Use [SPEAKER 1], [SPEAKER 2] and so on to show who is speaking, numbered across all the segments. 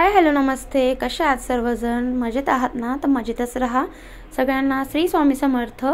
[SPEAKER 1] Hi hello नमस्ते, कशा आहात सर्वजण? मजेत आहात ना? तर मजेतच राहा. सगळ्यांना श्री स्वामी समर्थ.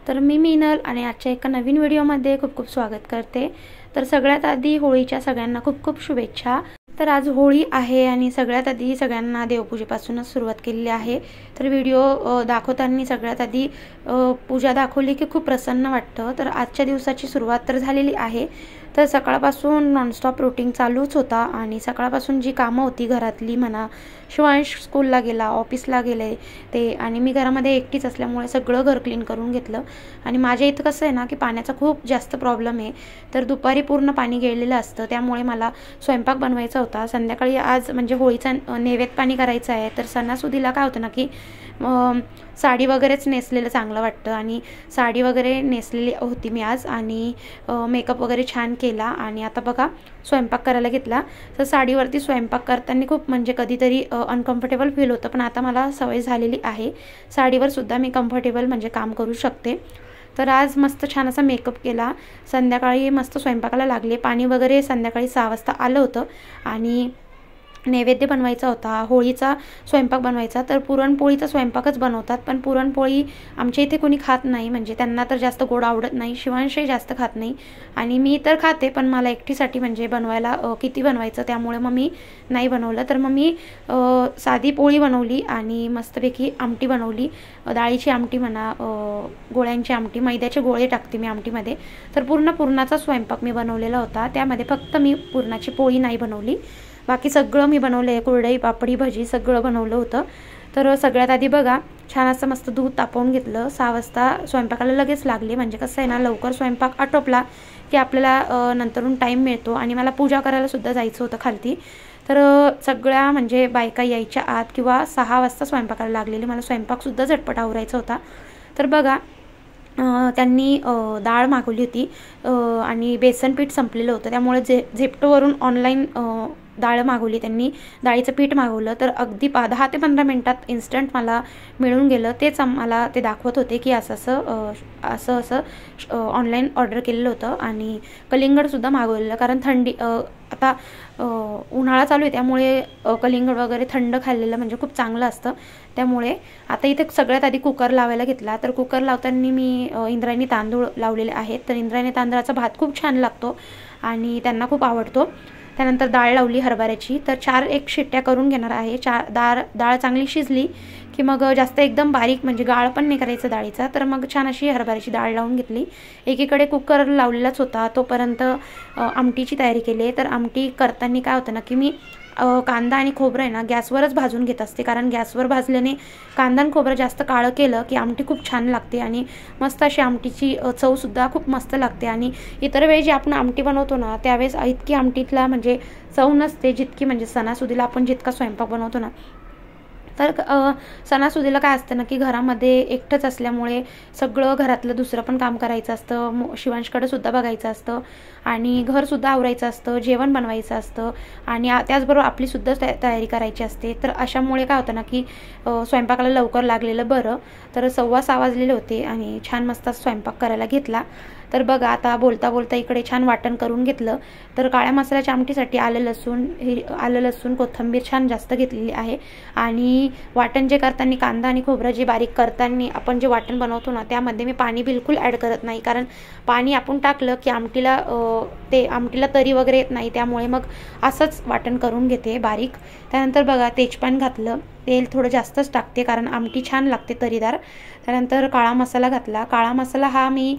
[SPEAKER 1] तर मी मीनल आणि आजच्या एका नवीन व्हिडिओमध्ये खूप खूप स्वागत करते. तर सगळ्यात आधी होळीच्या सगळ्यांना खूप खूप शुभेच्छा. तर आज होळी आहे आणि सगळ्यात आधी सगळ्यांना देवपूजेपासूनच सुरुवात केलेली आहे. तर व्हिडिओ दाखवताना सगळ्यात आधी पूजा दाखवली की खूप प्रसन्न वाटतं. तर आजच्या दिवसाची सुरुवात तर झालेली आहे. तर सकाळपासून नॉनस्टॉप रुटीन चालूच होता आणि सकाळपासून जी कामं होती घरातली म्हणा, शिवांश स्कूलला गेला, ऑफिसला गेले ते, आणि मी घरामध्ये एकटीच असल्यामुळे सगळं घर क्लीन करून घेतलं. आणि माझ्या इथं कसं आहे ना की पाण्याचा खूप जास्त प्रॉब्लेम आहे. तर दुपारी पूर्ण पाणी गेलेलं असतं, त्यामुळे मला स्वयंपाक बनवायचा होता. संध्याकाळी आज म्हणजे होळीचा नैवेद्य पाणी करायचं आहे. तर सणासुदीला काय होतं ना की साडी वगैरेच नेसलेलं चांगलं वाटतं आणि साडी वगैरे नेसलेली होती मी आज आणि मेकअप वगैरे छान केला. आणि आता बघा स्वयंपाक करायला घेतला. तर साडीवरती स्वयंपाक करताना खूप म्हणजे कधीतरी अनकम्फर्टेबल फील होतं, पण आता मला सवय झालेली आहे. साडीवर सुद्धा मी कम्फर्टेबल म्हणजे काम करू शकते. तर आज मस्त छान असा मेकअप केला. संध्याकाळी मस्त स्वयंपाकाला लागले. पाणी वगैरे संध्याकाळी 6 वाजता आलं होतं आणि नैवेद्य बनवायचा होता, होळीचा स्वयंपाक बनवायचा. तर पुरणपोळीचा स्वयंपाकच बनवतात, पण पुरणपोळी आमच्या इथे कोणी खात नाही, म्हणजे त्यांना तर जास्त गोड आवडत नाही. शिवांशही जास्त खात नाही आणि मी तर खाते, पण मला एकटीसाठी म्हणजे बनवायला किती बनवायचं, त्यामुळे मग मी नाही बनवलं. तर मग मी साधी पोळी बनवली आणि मस्तपैकी आमटी बनवली, डाळीची आमटी म्हणा, गोळ्यांची आमटी, मैद्याचे गोळे टाकते मी आमटीमध्ये. तर पुरणाचा स्वयंपाक मी बनवलेला होता. त्यामध्ये फक्त मी पुरणाची पोळी नाही बनवली, बाकी सगळं मी बनवलं आहे. कुरडई, पापडी, भजी सगळं बनवलं होतं. तर सगळ्यात आधी बघा छान असं मस्त दूध तापवून घेतलं. 6 वाजता स्वयंपाकाला लगेच लागले, म्हणजे कसं आहे ना, लवकर स्वयंपाक आटोपला की आपल्याला नंतरून टाईम मिळतो. आणि मला पूजा करायला सुद्धा जायचं होतं खालती. तर सगळ्या म्हणजे बायका यायच्या आत किंवा 6 वाजता स्वयंपाकाला लागलेली, मला स्वयंपाकसुद्धा झटपट आवरायचा होता. तर बघा त्यांनी डाळ मागवली होती आणि बेसन पीठ संपलेलं होतं, त्यामुळे झेप्टोवरून ऑनलाईन डाळ मागवली त्यांनी, डाळीचं पीठ मागवलं. तर अगदी 10 ते 15 मिनटात इन्स्टंट मला मिळून गेलं. तेच आम्हाला ते दाखवत होते की असं ऑनलाईन ऑर्डर केलेलं होतं. आणि कलिंगडसुद्धा मागवलेलं, कारण थंडी आता उन्हाळा चालू आहे, त्यामुळे कलिंगड वगैरे थंड खाल्लेलं म्हणजे खूप चांगलं असतं. त्यामुळे आता इथे सगळ्यात आधी कुकर लावायला घेतला. तर कुकर लावताना मी इंद्रायणी तांदूळ लावलेले आहेत. तर इंद्रायणी तांदळाचा भात खूप छान लागतो आणि त्यांना खूप आवडतो. त्यानंतर डाळ लावली हरभऱ्याची. तर 4-1 शिट्ट्या करून घेणार आहे. डाळ चांगली शिजली की मग जास्त एकदम बारीक म्हणजे गाळ पण नाही करायचं डाळीचा. तर मग छान अशी हरभऱ्याची डाळ लावून घेतली. एकीकडे कुकर लावलेलाच होता, तोपर्यंत आमटीची तयारी केली. तर आमटी करताना काय होतं ना की मी कांदा आणि खोबरं आहे ना गॅसवरच भाजून घेत असते, कारण गॅसवर भाजल्याने कांदा आणि खोबरं जास्त काळं केलं की आमटी खूप छान लागते आणि मस्त अशी आमटीची चवसुद्धा खूप मस्त लागते. आणि इतर वेळी जी आपण आमटी बनवतो ना, त्यावेळेस इतकी आमटीतला म्हणजे चव नसते जितकी म्हणजे सणासुदीला आपण जितका स्वयंपाक बनवतो ना. तर सणासुदीला काय असतं ना की घरामध्ये एकटंच असल्यामुळे सगळं घरातलं दुसरं पण काम करायचं असतं, शिवांशकडे सुद्धा बघायचं असतं आणि घरसुद्धा आवरायचं असतं, जेवण बनवायचं असतं आणि त्याचबरोबर आपलीसुद्धा तयारी करायची असते. तर अशामुळे काय होतं ना की स्वयंपाकाला लवकर लागलेलं बरं. तर 6:15 वाजलेले होते आणि छान मस्त स्वयंपाक करायला घेतला. तर बघा आता बोलता बोलता इकडे छान वाटण करून घेतलं. तर काळ्या मसाल्याच्या आमटीसाठी आलं लसूण कोथिंबीर छान जास्त घेतलेली आहे. आणि वाटण जे करताना कांदा आणि खोबरं जे बारीक करताना आपण जे वाटण बनवतो ना, त्यामध्ये मी पाणी बिलकुल ॲड करत नाही, कारण पाणी आपण टाकलं की आमटीला तरी वगैरे येत नाही, त्यामुळे मग असंच वाटण करून घेते बारीक. त्यानंतर बघा तेजपान घातलं, तेल थोडं जास्तच टाकते कारण आमटी छान लागते तरीदार. त्यानंतर काळा मसाला घातला. काळा मसाला हा मी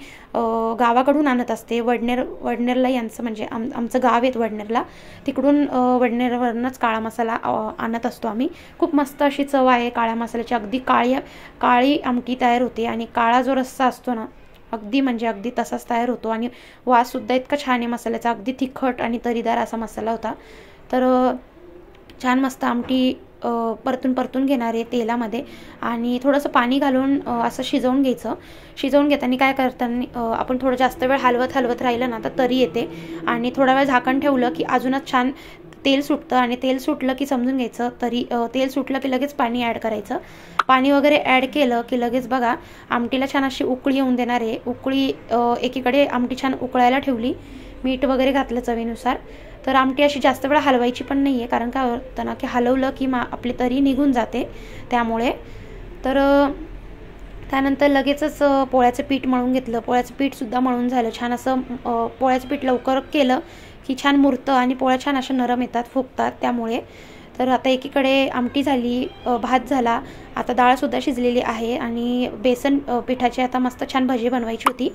[SPEAKER 1] गावाकडून आणत असते, वडनेरला यांचं म्हणजे आमचं गाव आहे वडनेरला, तिकडून वडनेरवरूनच काळा मसाला आणत असतो आम्ही. खूप मस्त अशी चव आहे काळ्या मसाल्याची, अगदी काळी आमटी तयार होते आणि काळा जो रस्सा असतो ना अगदी म्हणजे अगदी तसाच तयार होतो आणि वाससुद्धा इतका छान आहे मसाल्याचा, अगदी तिखट आणि तरीदार असा मसाला होता. तर छान मस्त आमटी परतून घेणार आहे तेलामध्ये आणि थोडंसं पाणी घालून असं शिजवून घ्यायचं. शिजवून घेताना काय करताना आपण थोडं जास्त वेळ हलवत राहिलं ना तर तरी येते आणि थोडा वेळ झाकण ठेवलं की अजूनच छान तेल सुटतं आणि तेल सुटलं की समजून घ्यायचं तेल सुटलं की लगेच पाणी ॲड करायचं. पाणी वगैरे ॲड केलं की लगेच बघा आमटीला छान अशी उकळी येऊन देणार आहे. एकीकडे आमटी छान उकळायला ठेवली मीठ वगैरे घातलं चवीनुसार। तर आमटी अशी जास्त वेळ हलवायची पण नाही आहे, कारण काय होतं ना की हलवलं की आपली तरी निघून जाते त्यामुळे। तर त्यानंतर लगेचच पोळ्याचं पीठ मळून घेतलं। पोळ्याचं पीठसुद्धा मळून झालं छान असं। पोळ्याचं पीठ लवकर केलं की छान मुरतं आणि पोळ्या छान अशा नरम येतात, फुगतात त्यामुळे। तर आता एकीकडे आमटी झाली, भात झाला, आता डाळसुद्धा शिजलेली आहे आणि बेसन पिठाची आता मस्त छान भजी बनवायची होती।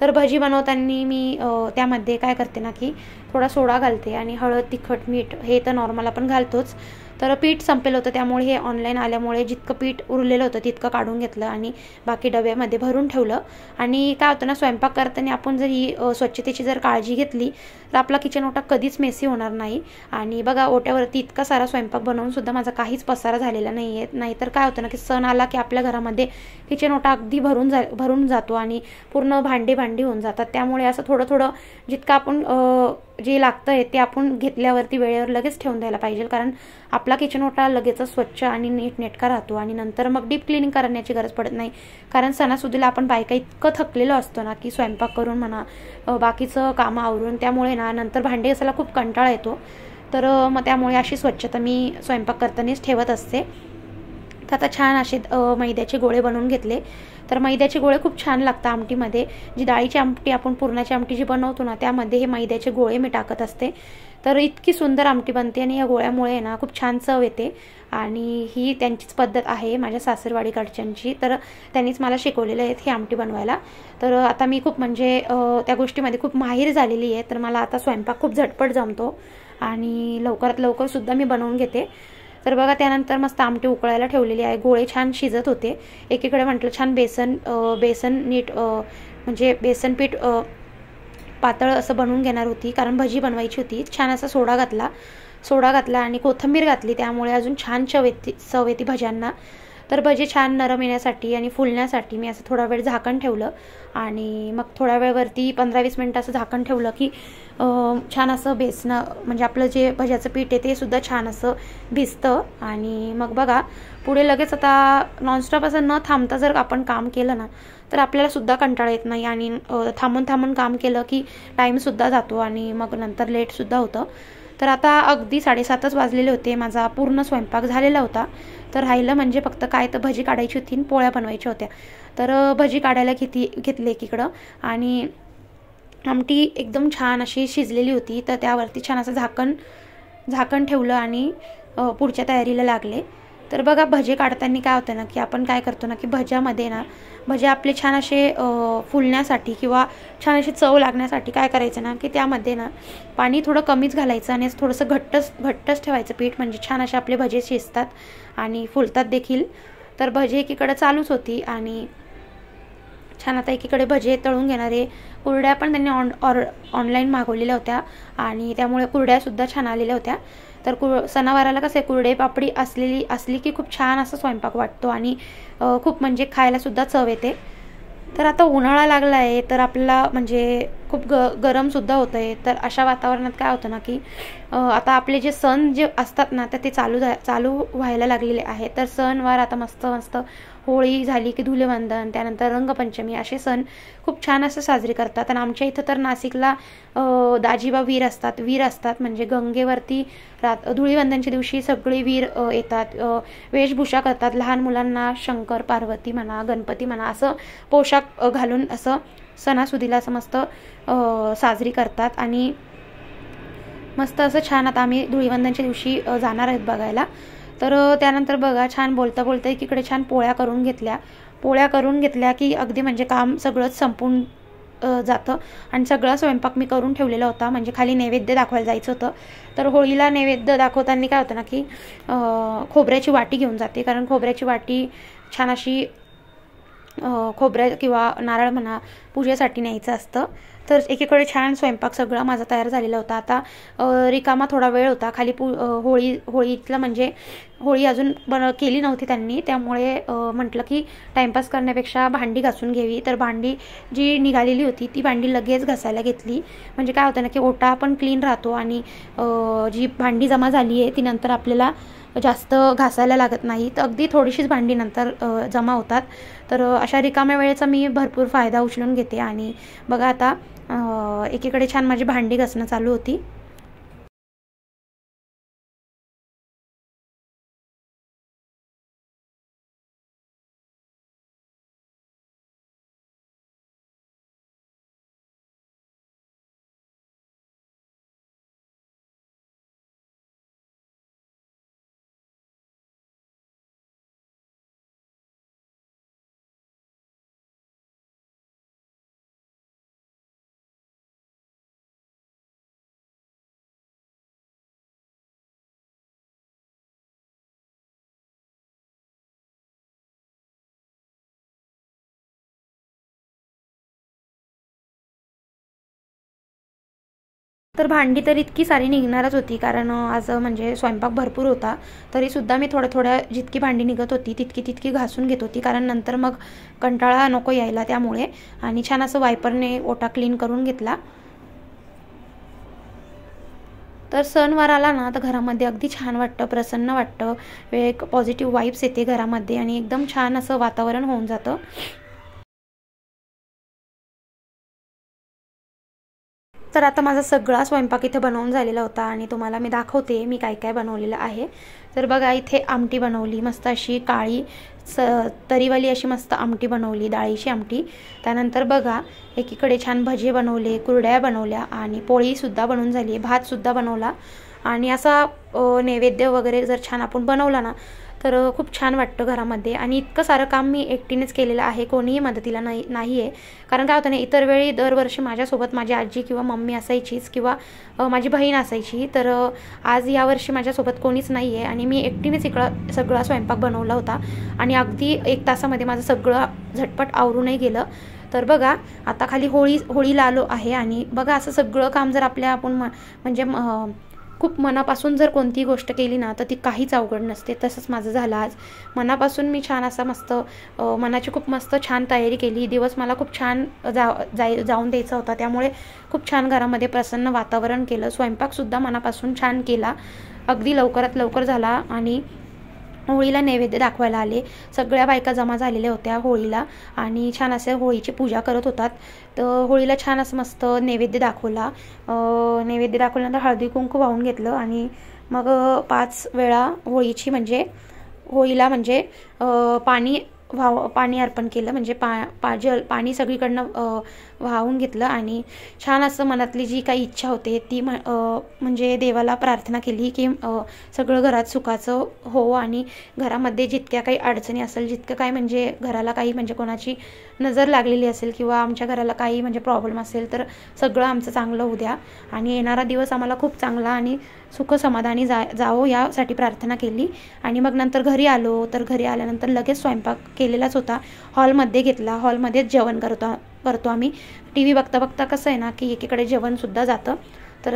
[SPEAKER 1] तर भजी बनवताना मी त्यामध्ये काय करते ना की थोडा सोडा घालते आणि हळद, तिखट, मीठ हे तर नॉर्मल आपण घालतोच। तर पीठ संपेलं होतं त्यामुळे हे ऑनलाईन आल्यामुळे जितकं पीठ उरलेलं होतं तितकं काढून घेतलं आणि बाकी डब्यामध्ये भरून ठेवलं। आणि काय होतं ना, स्वयंपाक करताना आपण जर ही स्वच्छतेची जर काळजी घेतली तर आपला किचन ओटा कधीच मेसी होणार नाही। आणि बघा, ओट्यावरती इतका सारा स्वयंपाक बनवून सुद्धा माझा काहीच पसारा झालेला नाही आहे। नाहीतर काय होतं ना की सण आला की आपल्या घरामध्ये किचन ओटा अगदी भरून जातो आणि पूर्ण भांडी होऊन जातात। त्यामुळे असं थोडं थोडं जितकं आपण जे लागतं आहे ते आपण घेतल्यावरती वेळेवर लगेच ठेवून द्यायला पाहिजे, कारण आपला किचन ओटा लगेच स्वच्छ आणि नीटनेटका राहतो आणि नंतर मग डीप क्लिनिंग करण्याची गरज पडत नाही। कारण सणासुदीला आपण बायका इतकं थकलेलो असतो ना की स्वयंपाक करून म्हणा, बाकीचं कामं आवरून, त्यामुळे ना नंतर भांडे घासायला खूप कंटाळा येतो। तर मग त्यामुळे अशी स्वच्छता मी स्वयंपाक करतानाच ठेवत असते। तर आता छान असे मैद्याचे गोळे बनवून घेतले। तर मैद्याचे गोळे खूप छान लागतात आमटीमध्ये। जी डाळीची आमटी आपण पुरणाची आमटी जी बनवतो ना त्यामध्ये हे मैद्याचे गोळे मी टाकत असते। तर इतकी सुंदर आमटी बनते आणि या गोळ्यामुळे ना खूप छान चव येते। आणि ही त्यांचीच पद्धत आहे माझ्या सासरवाडीकडच्यांची, तर त्यांनीच मला शिकवलेलं आहे ही आमटी बनवायला। तर आता मी खूप म्हणजे त्या गोष्टीमध्ये खूप माहिर झालेली आहे। तर मला आता स्वयंपाक खूप झटपट जमतो आणि लवकरात लवकर सुद्धा मी बनवून घेते। तर बघा, त्यानंतर मस्त आमटी उकळायला ठेवलेली आहे, गोळे छान शिजत होते। एकीकडे म्हटलं छान बेसन नीट म्हणजे बेसन पीठ पातळ असं बनवून घेणार होती, कारण भजी बनवायची होती। छान असा सोडा घातला आणि कोथिंबीर घातली, त्यामुळे अजून छान चव येते भज्यांना। तर भजी छान नरम येण्यासाठी आणि फुलण्यासाठी मी असं थोडा वेळ झाकण ठेवलं आणि मग थोड्या वेळवरती 15-20 मिनिटं असं झाकण ठेवलं की छान असं बेसन म्हणजे आपलं जे भज्याचं पीठ आहे ते सुद्धा छान असं भिजतं। आणि मग बघा, पुढे लगेच आता नॉनस्टॉप असं न थांबता जर आपण काम केलं ना तर आपल्याला सुद्धा कंटाळा येत नाही आणि थांबून काम केलं की टाईमसुद्धा जातो आणि मग नंतर लेटसुद्धा होतं। तर आता अगदी 7:30 वाजलेले होते, माझा पूर्ण स्वयंपाक झालेला होता। तर राहिलं म्हणजे फक्त काय तर भजी काढायची होती आणि पोळ्या बनवायच्या होत्या। तर भजी काढायला घेतले एकीकडं आणि आमटी एकदम छान अशी शिजलेली होती। तर त्यावरती छान असं झाकण ठेवलं आणि पुढच्या तयारीला लागले। तर बघा, भजे काढताना काय होतं ना की आपण काय करतो ना की भज्यामध्ये ना भजे आपले छान असे फुलण्यासाठी किंवा छान अशी चव लागण्यासाठी काय करायचं ना की त्यामध्ये ना पाणी थोडं कमीच घालायचं आणि थोडंसं घट्टच ठेवायचं पीठ, म्हणजे छान असे आपले भजे शिजतात आणि फुलतात देखील। तर भजे एकीकडे चालूच होती आणि छान आता एकीकडे भजे तळून घेणारे। कुरड्या पण त्यांनी ऑनलाईन मागवलेल्या होत्या आणि त्यामुळे कुरड्यासुद्धा छान आलेल्या होत्या। तर सणावाराला कसे कुरडे पापडी असली की खूप छान असा स्वयंपाक वाटतो आणि खूप म्हणजे खायलासुद्धा चव येते। तर आता उन्हाळा लागला आहे, तर आपल्याला म्हणजे खूप गरमसुद्धा होतं आहे। तर अशा वातावरणात काय होतं ना की आता आपले जे सण जे असतात ना तर ते चालू व्हायला लागलेले आहे। तर सणवार आता मस्त होळी झाली की धुलिवंदन, त्यानंतर रंगपंचमी, असे सण खूप छान असं साजरे करतात। आणि आमच्या इथं तर नाशिकला दाजिबा वीर असतात म्हणजे गंगेवरती धुलिवंदनच्या दिवशी सगळे वीर येतात, वेशभूषा करतात, लहान मुलांना शंकर पार्वती म्हणा, गणपती म्हणा असं पोशाख घालून असं सणासुदीला असं मस्त साजरी करतात। आणि मस्त असं छान आता आम्ही धुलिवंदनच्या दिवशी जाणार आहेत बघायला। तर त्यानंतर बघा, छान बोलता एकीकडे छान पोळ्या करून घेतल्या की अगदी म्हणजे काम सगळंच संपून जातं आणि सगळा स्वयंपाक मी करून ठेवलेला होता, म्हणजे खाली नैवेद्य दाखवायला जायचं होतं। तर होळीला नैवेद्य दाखवताना काय होतं ना की खोबऱ्याची वाटी घेऊन जाते, कारण खोबऱ्याची वाटी छान अशी खोबऱ्या किंवा नारळ म्हणा पूजेसाठी न्यायचं असतं। तर एकीकडे छान स्वयंपाक सगळा माझा तयार झालेला होता। आता रिकामा थोडा वेळ होता, खाली होळीतलं म्हणजे होळी अजून केली नव्हती त्यांनी, त्यामुळे म्हटलं की टाईमपास करण्यापेक्षा भांडी घासून घ्यावी। तर भांडी जी निघालेली होती ती भांडी लगेच घासायला घेतली, म्हणजे काय होतं ना की ओटा पण क्लीन राहतो आणि जी भांडी जमा झाली आहे ती नंतर आपल्याला जास्त घासायला लागत नाही। तर अगदी थोडीशीच भांडी नंतर जमा होतात। तर अशा रिकाम्या वेळेचा मी भरपूर फायदा उचलून घेते। आणि बघा, आता एकीकडे छान माझी भांडी घासणं चालू होती. तर भांडी तर इतकी सारी निघणारच होती, कारण आज म्हणजे स्वयंपाक भरपूर होता. तरीसुद्धा मी थोड्या जितकी भांडी निघत होती तितकी घासून घेत होती, कारण नंतर मग कंटाळा नको यायला त्यामुळे. आणि छान असं वायपरने ओटा क्लीन करून घेतला. तर सणवार आला ना तर घरामध्ये अगदी छान वाटतं, प्रसन्न वाटतं, एक पॉझिटिव्ह वाईब्स येते घरामध्ये आणि एकदम छान असं वातावरण होऊन जातं. तर आता माझा सगळा स्वयंपाक इथे बनवून झालेला होता आणि तुम्हाला मी दाखवते मी काय काय बनवलेलं आहे. तर बघा, इथे आमटी बनवली मस्त अशी काळी तरीवाली अशी मस्त आमटी बनवली, डाळीची आमटी. त्यानंतर बघा, एकीकडे छान भजे बनवले, कुरड्या बनवल्या आणि पोळीसुद्धा बनवून झाली, भातसुद्धा बनवला. आणि असा नैवेद्य वगैरे जर छान आपण बनवला ना तर खूप छान वाटतं घरामध्ये. आणि इतकं सारं काम मी एकटीनेच केलेलं आहे, कोणीही मदतीला नाही आहे. कारण काय होतं ना, इतर वेळी दरवर्षी माझ्यासोबत माझी आजी किंवा मम्मी असायचीच किंवा माझी बहीण असायची. तर आज यावर्षी माझ्यासोबत कोणीच नाही आहे आणि मी एकटीनेच इकडं सगळा स्वयंपाक बनवला होता आणि अगदी 1 तासामध्ये माझं सगळं झटपट आवरूनही गेलं. तर बघा, आता खाली होळीला आलो आहे आणि बघा, असं सगळं काम जर आपण म्हणजे खूप मनापासून जर कोणतीही गोष्ट केली ना तर ती काहीच अवघड नसते. तसंच माझं झालं आज. मनापासून मी छान असा मस्त मनाची खूप मस्त छान तयारी केली. दिवस मला खूप छान जाऊन द्यायचा होता, त्यामुळे खूप छान घरामध्ये प्रसन्न वातावरण केलं. स्वयंपाकसुद्धा मनापासून छान केला, अगदी लवकरात लवकर झाला. आणि होळीला नैवेद्य दाखवायला आले, सगळ्या बायका जमा झालेल्या होत्या होळीला आणि छान असे होळीची पूजा करत होतात. तर होळीला छान असं मस्त नैवेद्य दाखवला. नैवेद्य दाखवल्यानंतर हळदी कुंकू वाहून घेतलं आणि मग 5 वेळा होळीला म्हणजे पाणी अर्पण केलं, म्हणजे पाणी सगळीकडनं वाहून घेतलं आणि छान असं मनातली जी काही इच्छा होते ती म्हणजे देवाला प्रार्थना केली की सगळं घरात सुखाचं हो आणि घरामध्ये जितक्या काही अडचणी असेल, जितकं काय म्हणजे घराला काही म्हणजे कोणाची नजर लागलेली असेल किंवा आमच्या घराला काही म्हणजे प्रॉब्लेम असेल तर सगळं आमचं चांगलं होऊ द्या आणि येणारा दिवस आम्हाला खूप चांगला आणि सुख समाधानी जावो यासाठी प्रार्थना केली. आणि मग नंतर घरी आलो. तर घरी आल्यानंतर लगेच स्वयंपाक केलेलाच होता, हॉलमध्ये घेतला. हॉलमध्येच जेवण करतो आम्ही. टी व्ही बघता बघता कसं आहे ना की एकीकडे जेवणसुद्धा जातं. तर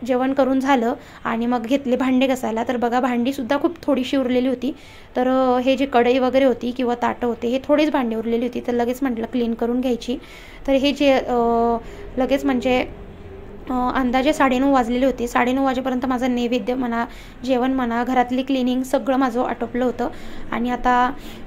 [SPEAKER 1] जेवण करून झालं आणि मग घेतले भांडे घासायला. तर बघा, भांडीसुद्धा खूप थोडीशी उरलेली होती. तर हे जे कढई वगैरे होती किंवा ताटं होते हे थोडीच भांडी उरलेली होती, तर लगेच म्हटलं क्लीन करून घ्यायची. तर हे जे लगेच म्हणजे अंदाजे 9:30 वाजलेले होते. 9:30 वाजेपर्यंत माझं नैवेद्य म्हणा, जेवण म्हणा, घरातली क्लिनिंग सगळं माझं आटोपलं होतं. आणि आता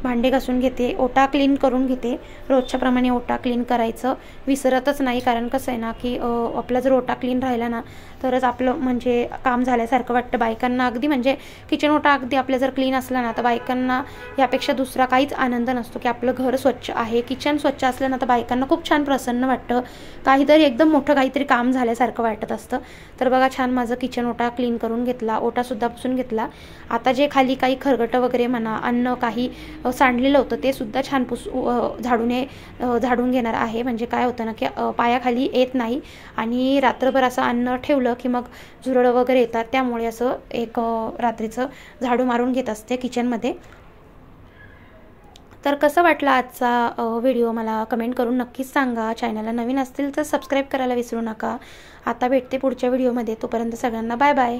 [SPEAKER 1] भांडे घासून घेते, ओटा क्लीन करून घेते. रोजच्याप्रमाणे ओटा क्लीन करायचं विसरतच नाही, कारण कसं आहे ना की आपला जर ओटा क्लीन राहिला ना तरच आपलं म्हणजे काम झाल्यासारखं वाटतं. बायकांना अगदी म्हणजे किचन ओटा अगदी आपल्या जर क्लीन असला ना तर बायकांना यापेक्षा दुसरा काहीच आनंद नसतो की आपलं घर स्वच्छ आहे. किचन स्वच्छ असलं ना तर बायकांना खूप छान प्रसन्न वाटतं, काहीतरी एकदम मोठं काहीतरी काम झाल्यासारखं वाटत असतं. तर बघा, छान माझं किचन ओटा क्लीन करून घेतला, ओटासुद्धा पुसून घेतला. आता जे खाली काही खरगटं वगैरे म्हणा, अन्न काही सांडलेलं होतं ते सुद्धा छान झाडून घेणार आहे. म्हणजे काय होतं ना की पायाखाली येत नाही आणि रात्रभर असं अन्न ठेवलं की मग झुरळं वगैरे येतात, त्यामुळे असं एक रात्रीचं झाडू मारून घेत असते किचनमध्ये. तर कसं वाटलं आजचा व्हिडिओ मला कमेंट करून नक्कीच सांगा. चॅनलला नवीन असतील तर सबस्क्राईब करायला विसरू नका. आता भेटते पुढच्या व्हिडिओमध्ये, तोपर्यंत सगळ्यांना बाय बाय.